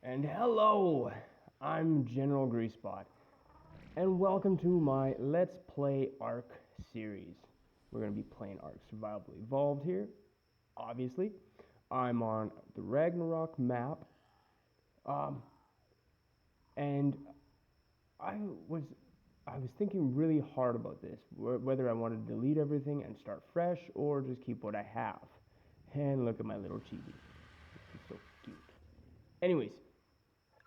And hello, I'm General Greasebot, and welcome to my Let's Play Ark series. We're going to be playing Ark Survival Evolved here, obviously. I'm on the Ragnarok map, and I was I was thinking really hard about this, whether I wanted to delete everything and start fresh, or just keep what I have. And look at my little chibi, he's so cute. Anyways,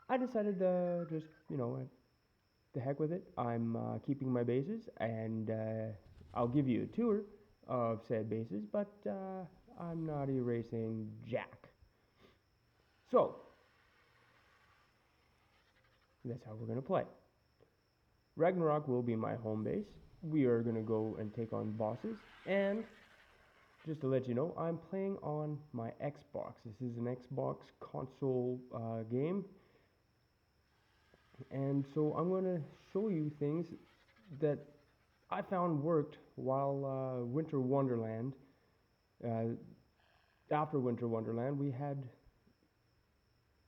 I decided to just, the heck with it. I'm keeping my bases, and I'll give you a tour of said bases, but I'm not erasing Jack. So, that's how we're going to play. Ragnarok will be my home base. We are going to go and take on bosses, and just to let you know, I'm playing on my Xbox. This is an Xbox console game, and so I'm going to show you things that I found worked while Winter Wonderland. After Winter Wonderland, we had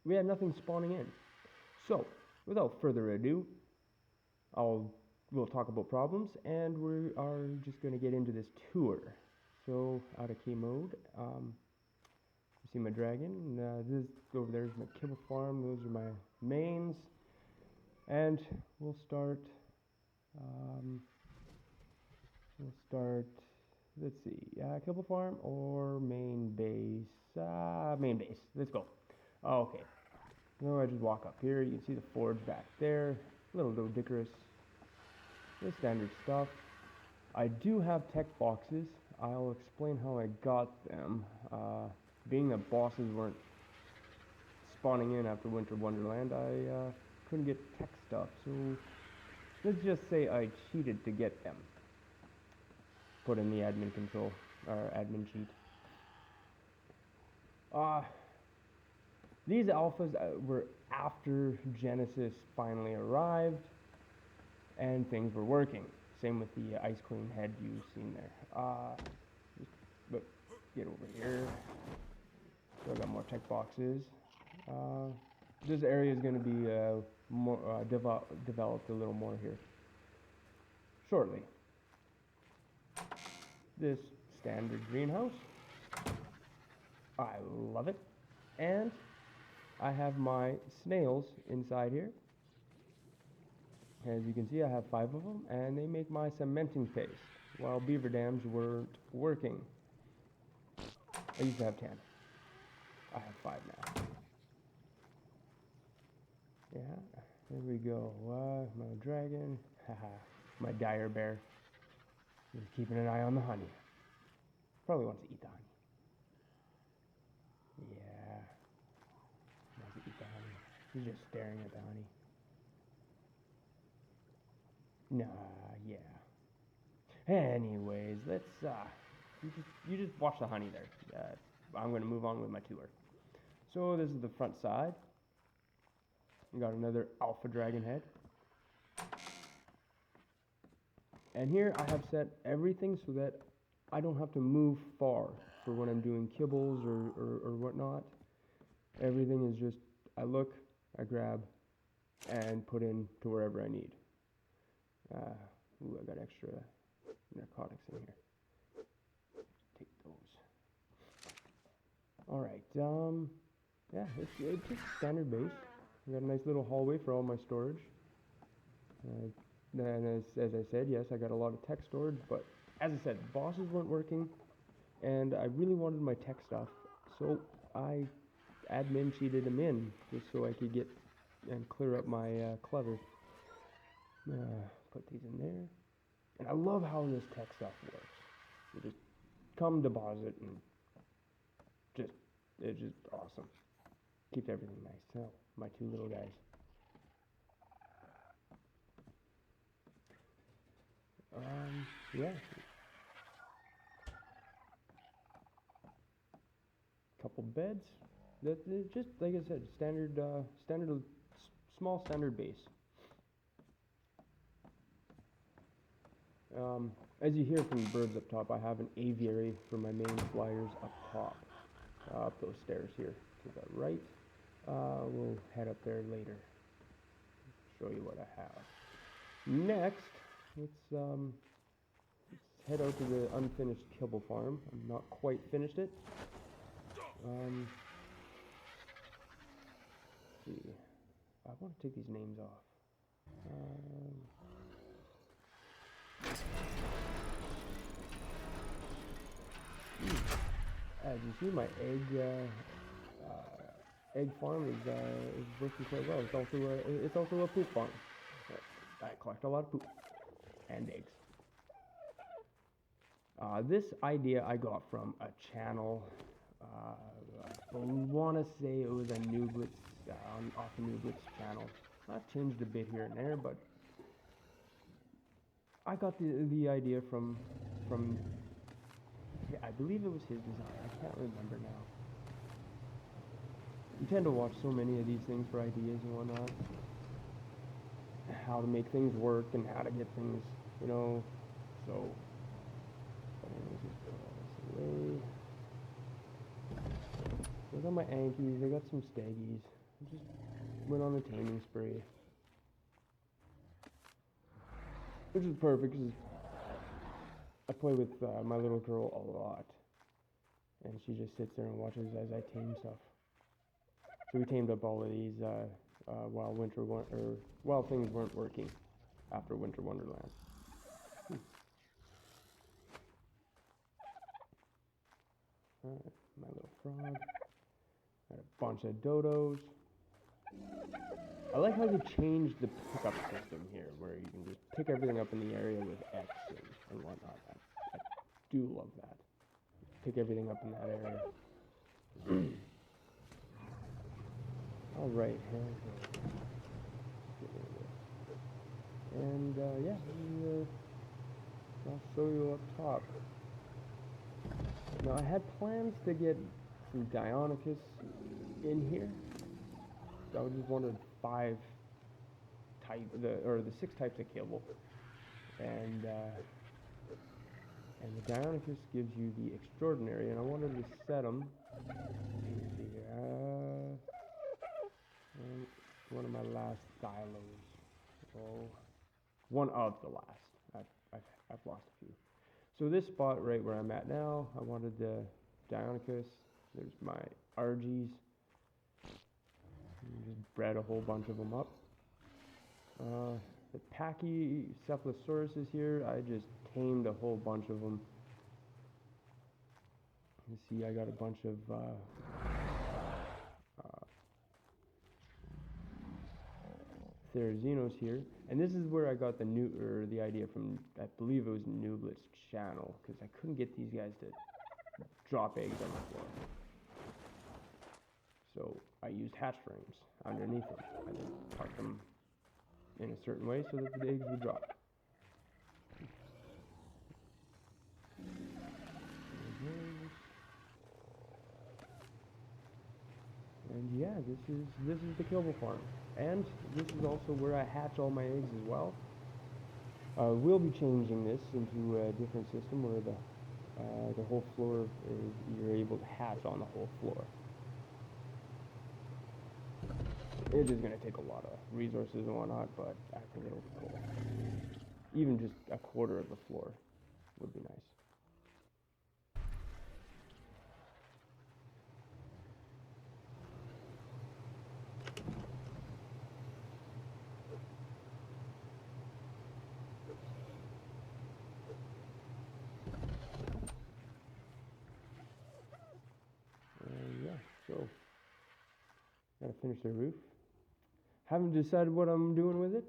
nothing spawning in. So, without further ado, we'll talk about problems, and we are just going to get into this tour. So, out of key mode, you see my dragon. This over there is my kibble farm. Those are my mains, and we'll start. Let's see, kibble farm or main base. Main base. Let's go. Okay. No, I just walk up here. You can see the forge back there. A little ridiculous. The standard stuff. I do have tech boxes. I'll explain how I got them. Being that bosses weren't spawning in after Winter Wonderland, I couldn't get tech stuff. So let's just say I cheated to get them. Put in the admin control, or admin cheat. These alphas were after Genesis finally arrived, and things were working. Same with the Ice Queen head you've seen there. But get over here. So I got more tech boxes. This area is going to be more developed a little more here shortly. This standard greenhouse, I love it, and I have my snails inside here. As you can see, I have 5 of them, and they make my cementing paste while beaver dams weren't working. I used to have 10. I have 5 now. Yeah, there we go. My dragon, haha, my dire bear. He's keeping an eye on the honey. Probably wants to eat the honey. Yeah. Wants to eat the honey. He's just staring at the honey. Nah, yeah. Anyways, let's you just watch the honey there. I'm gonna move on with my tour. So this is the front side. We got another alpha dragon head. And here I have set everything so that I don't have to move far for when I'm doing kibbles or whatnot. Everything is just, I look, I grab, and put in to wherever I need. Ooh, I got extra narcotics in here. Take those. Alright, yeah, it's just standard base. We got a nice little hallway for all my storage. And as I said, yes, I got a lot of tech storage, but as I said, bosses weren't working, and I really wanted my tech stuff, so I admin cheated them in, just so I could get and clear up my clutter. Put these in there, and I love how this tech stuff works. You just come deposit, and it's just awesome. Keeps everything nice. So, my 2 little guys. Yeah. Couple beds. That is just like I said, standard, small standard base. As you hear from the birds up top, I have an aviary for my main flyers up top, up those stairs here to the right. we'll head up there later. Show you what I have. Next, let's head out to the unfinished kibble farm. I'm not quite finished it. Let's see. I want to take these names off. As you see, my egg farm is working quite well. It's also a poop farm. I collect a lot of poop and eggs. This idea I got from a channel. I want to say it was a Nooblitz off the Nooblitz channel. I've changed a bit here and there, but I got the idea from I believe it was his design. I can't remember now. You tend to watch so many of these things for ideas and whatnot. How to make things work and how to get things, you know. So, let's just put all this away. I got my Ankies, I got some Staggies. I just went on a taming spree. Which is perfect because I play with my little girl a lot. And she just sits there and watches as I tame stuff. So we tamed up all of these while things weren't working after Winter Wonderland. Alright, my little frog. Got a bunch of dodos. I like how they changed the pickup system here, where you can just pick everything up in the area with X and whatnot. I do love that. Pick everything up in that area. Alright, here we go. And yeah, I'll show you up top. Now I had plans to get some Dionicus in here. I just wanted 5 the 6 types of kibble, and the Dionicus gives you the extraordinary, and I wanted to set them. Let's see here. One of my last silos. Oh, one of the last. I've lost a few. So this spot right where I'm at now, I wanted the Dionicus. There's my Argies. Just bred a whole bunch of them up. The Pachycephalosaurus is here. I just tamed a whole bunch of them. You see, I got a bunch of Therizzinos here, and this is where I got the idea from. I believe it was Nooblitz channel, because I couldn't get these guys to drop eggs on the floor. So I used hatch frames underneath them. I just parked them in a certain way so that the eggs would drop. And yeah, this is the kibble farm, and this is also where I hatch all my eggs as well. We'll be changing this into a different system where the whole floor you're able to hatch on the whole floor. It is going to take a lot of resources and whatnot, but I think it'll be cool. Even just a quarter of the floor would be nice. Yeah, so gotta finish the roof. Haven't decided what I'm doing with it.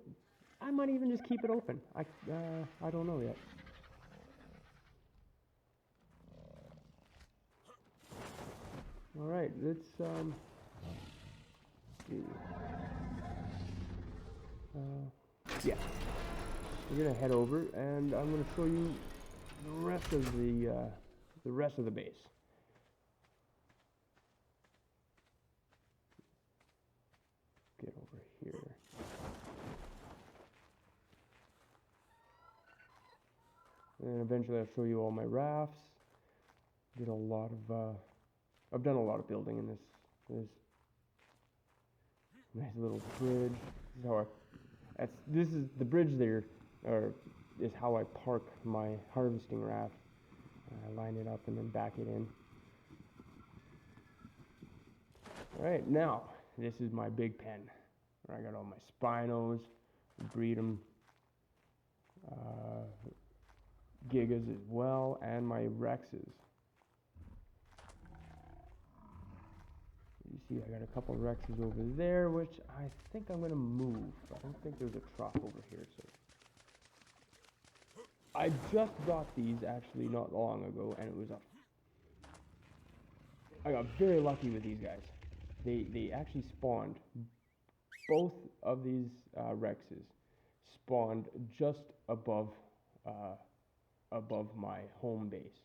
I might even just keep it open. I don't know yet. All right, let's see. Yeah, we're gonna head over, and I'm gonna show you the rest of the base. Get over here. And eventually I'll show you all my rafts. I've done a lot of building in this Nice little bridge. This is how this is the bridge there, or is how I park my harvesting raft. I line it up and then back it in. Alright, now, this is my big pen, where I got all my Spinos, breed them, Gigas as well, and my Rexes. You see I got a couple of Rexes over there, which I think I'm going to move. I don't think there's a trough over here, so I just got these actually not long ago, and it was I got very lucky with these guys. They actually spawned. Both of these Rexes spawned just above my home base,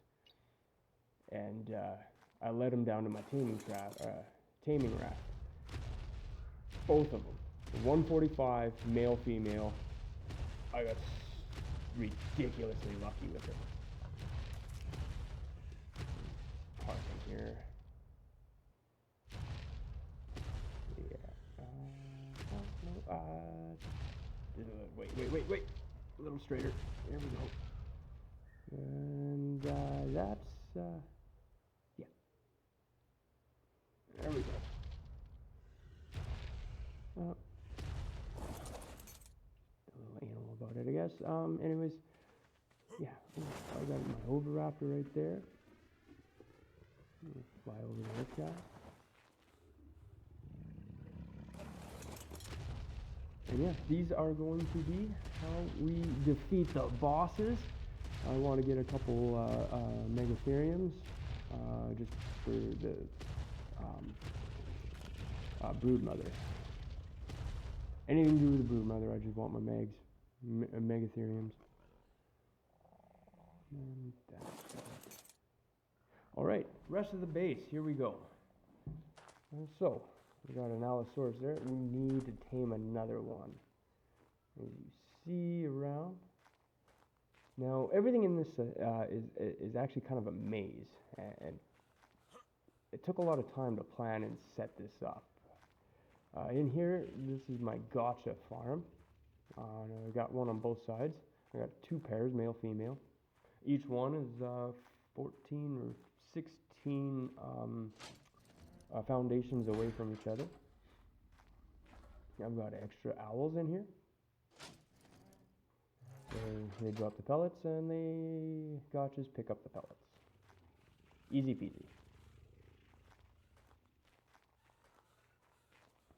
and I led them down to my taming raft. Both of them, 145 male female. I got ridiculously lucky with it. Parking here. Wait. A little straighter. There we go. And that's, yeah. There we go. A little anal about it, I guess. Anyways, yeah. I got my Oviraptor right there. Fly over to this guy. And yeah, these are going to be how we defeat the bosses. I want to get a couple Megatheriums just for the Broodmother. Anything to do with the Broodmother, I just want my Megatheriums. And that's it. Alright, rest of the base, here we go. So, we got an Allosaurus there. We need to tame another one. As you see around. Now, everything in this is actually kind of a maze, and it took a lot of time to plan and set this up. In here, this is my gotcha farm. I got one on both sides. I got two pairs, male, female. Each one is 14 or 16 foundations away from each other. I've got extra owls in here. They drop the pellets and the gotchas pick up the pellets. Easy peasy.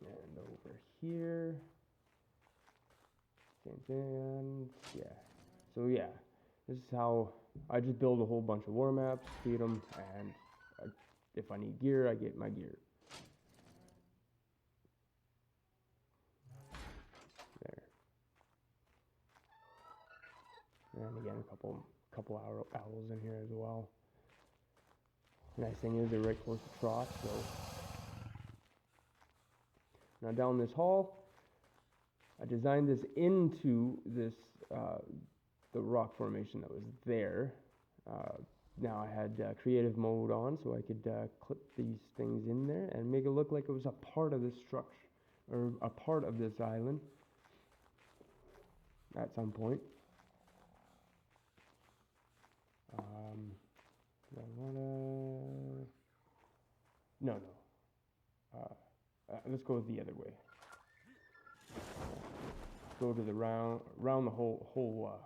And over here, same thing. Yeah. So yeah, this is how I just build a whole bunch of war maps, feed them, and if I need gear, I get my gear. There. And again, a couple owls in here as well. The nice thing is they're right close to trough, so. Now down this hall, I designed this into this the rock formation that was there. Now I had creative mode on, so I could clip these things in there and make it look like it was a part of this structure, or a part of this island at some point. Do I wanna? No. Let's go the other way. Go to the round the whole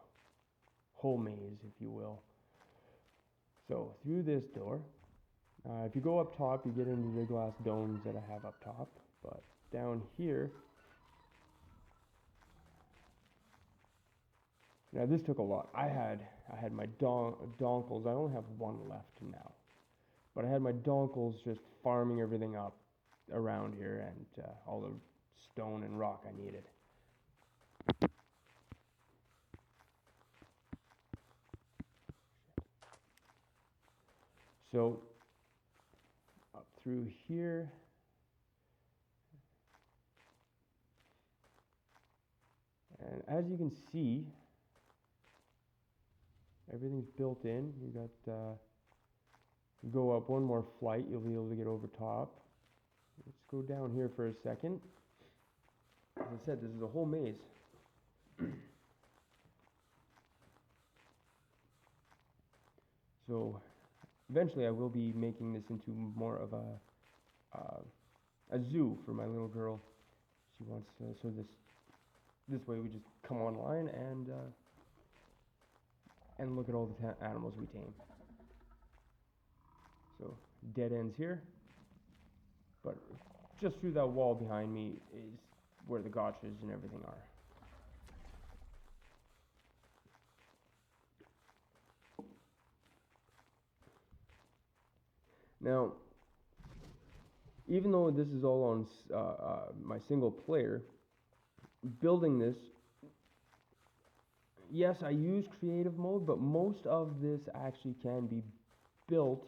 maze, if you will. So through this door, if you go up top, you get into the glass domes that I have up top. But down here, now this took a lot. I had my donkles. I only have one left now, but I had my donkles just farming everything up around here and all the stone and rock I needed. So up through here, and as you can see, everything's built in. You got you go up one more flight, you'll be able to get over top. Let's go down here for a second. As I said, this is a whole maze. So eventually I will be making this into more of a zoo for my little girl. She wants so this way we just come online and look at all the animals we tame. So dead ends here, but just through that wall behind me is where the gotchas and everything are. Now, even though this is all on my single player, building this, yes, I use creative mode, but most of this actually can be built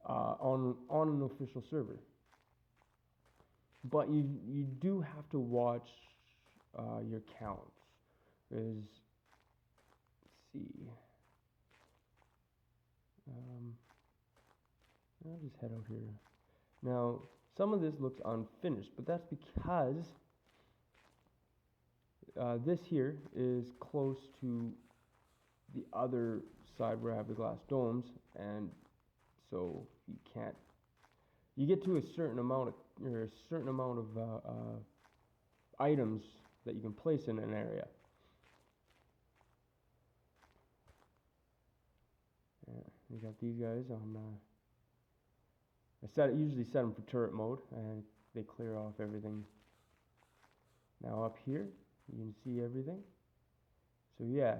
on an official server. But you do have to watch your counts. Let's see. I'll just head out here. Now, some of this looks unfinished, but that's because this here is close to the other side where I have the glass domes, and so you get to a certain amount of items that you can place in an area. We got these guys on. I usually set them for turret mode, and they clear off everything. Now up here, you can see everything. So yeah,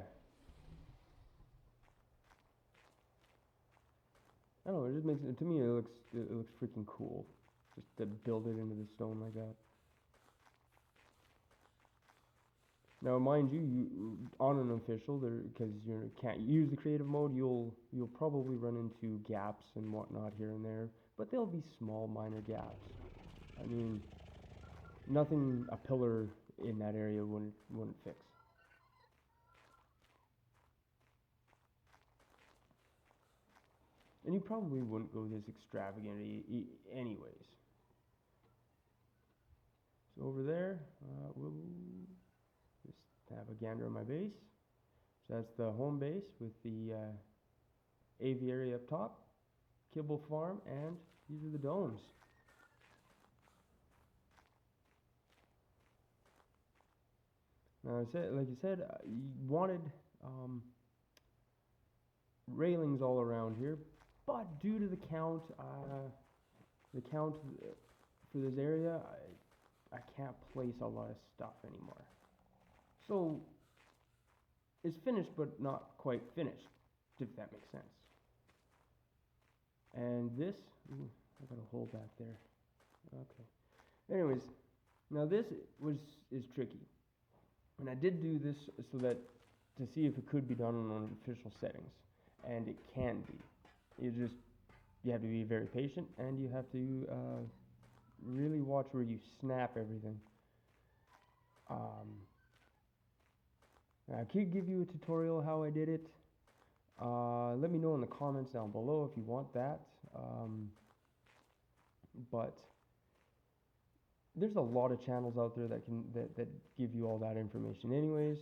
I don't know. It just makes it, to me. It looks freaking cool, just to build it into the stone like that. Now, mind you, on an official, because you can't use the creative mode, you'll probably run into gaps and whatnot here and there, but they'll be small, minor gaps. I mean, nothing a pillar in that area wouldn't fix. And you probably wouldn't go this extravagant anyways. So over there, we'll just have a gander on my base. So that's the home base with the aviary up top, kibble farm, and these are the domes. Now, like I said, you wanted railings all around here, but due to the count for this area, I can't place a lot of stuff anymore. So it's finished, but not quite finished, if that makes sense. And this, I got a hole back there. Okay. Anyways, now this is tricky, and I did do this so that to see if it could be done on official settings, and it can be. You have to be very patient, and you have to really watch where you snap everything. I could give you a tutorial how I did it. Let me know in the comments down below if you want that. But there's a lot of channels out there that give you all that information anyways.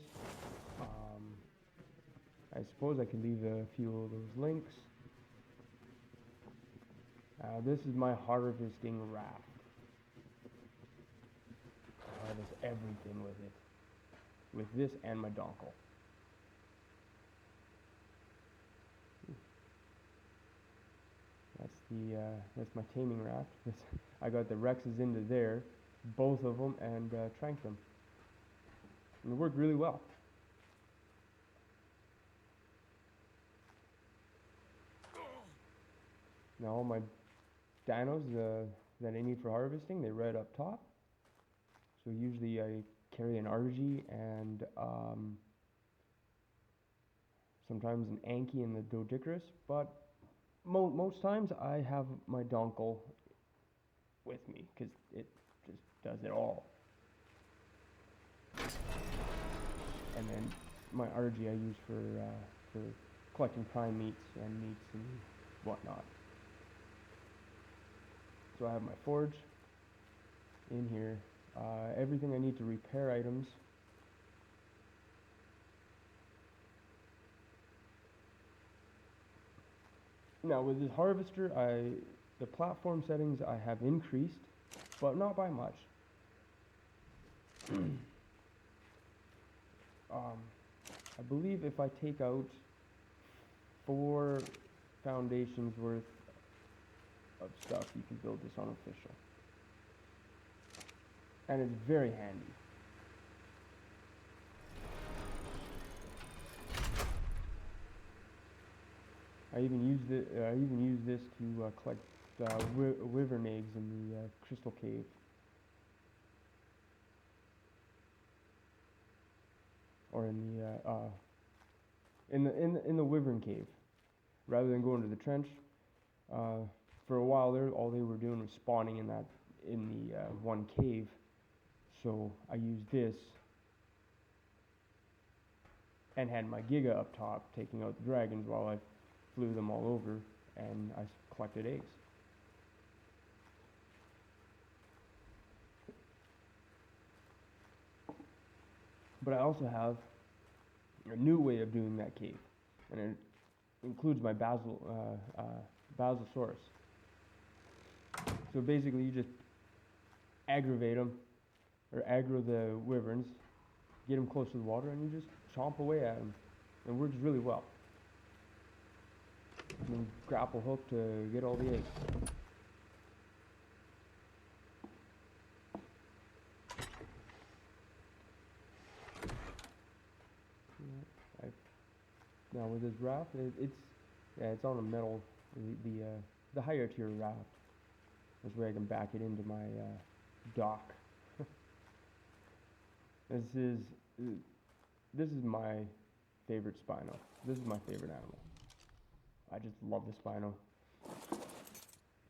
I suppose I could leave a few of those links. This is my harvesting raft. I harvest everything with it. With this and my dongle. That's my taming raft. I got the Rexes into there, both of them, and tranked them. And it worked really well. Now all my dinos that I need for harvesting, they're right up top. So usually I carry an Argy and sometimes an Anki and the Dodicarus, but most times I have my dongle with me because it just does it all. And then my Argy I use for collecting prime meats and whatnot. So I have my forge in here, everything I need to repair items. Now with this harvester, the platform settings I have increased, but not by much. I believe if I take out 4 foundations worth of stuff, you can build this unofficial. And it's very handy. I even use this to collect wyvern eggs in the crystal cave. Or in the wyvern cave, rather than going to the trench. For a while there, all they were doing was spawning in the one cave. So I used this and had my Giga up top taking out the dragons while I flew them all over, and I collected eggs. But I also have a new way of doing that cave, and it includes my Basilosaurus. So basically, you just aggravate them, or aggro the wyverns, get them close to the water, and you just chomp away at them. It works really well. And then grapple hook to get all the eggs. Now with this raft, it's on a metal, the higher tier raft. This way I can back it into my dock. This is my favorite Spino. This is my favorite animal. I just love the Spino.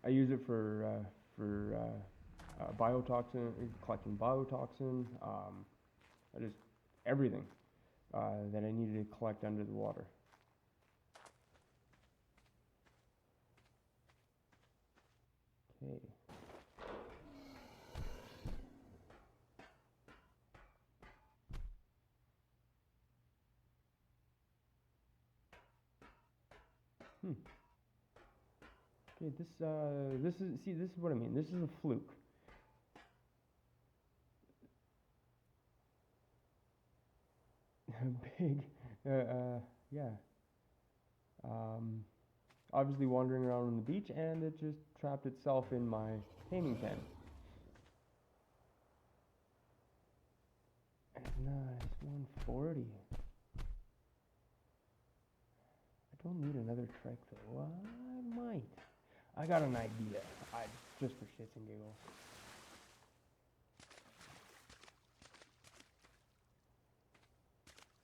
I use it for biotoxin, collecting biotoxin. Just everything that I needed to collect under the water. Okay. Okay, this is what I mean. This is a fluke. Big, yeah. Obviously wandering around on the beach, and it just trapped itself in my taming pen. Nice, 140. I don't need another trek though. I might. I got an idea. Just for shits and giggles.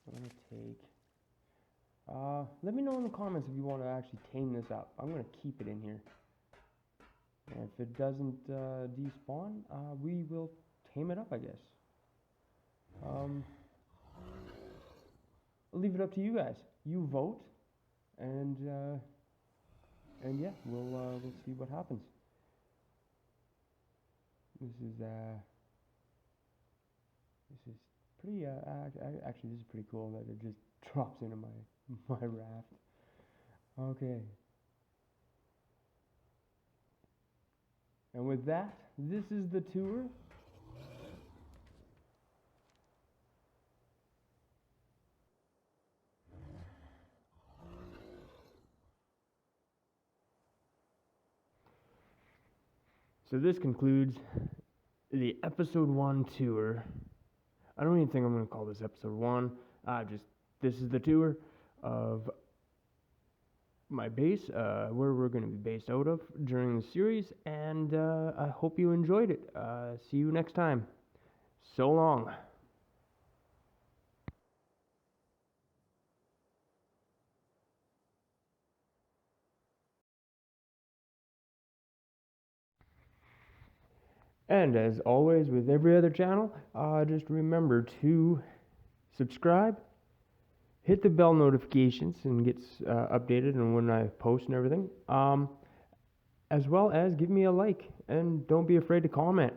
I'm gonna take. Let me know in the comments if you want to actually tame this up. I'm gonna keep it in here. And if it doesn't despawn, we will tame it up, I guess. I'll leave it up to you guys. You vote, and yeah, we'll see what happens. This is pretty. Actually, this is pretty cool that it just drops into my raft. Okay. And with that, this is the tour. So this concludes the episode 1 tour. I don't even think I'm going to call this episode 1. This is the tour of my base, where we're going to be based out of during the series, and I hope you enjoyed it. See you next time. So long. And as always with every other channel, just remember to subscribe, hit the bell notifications and get updated on when I post and everything, as well as give me a like, and don't be afraid to comment.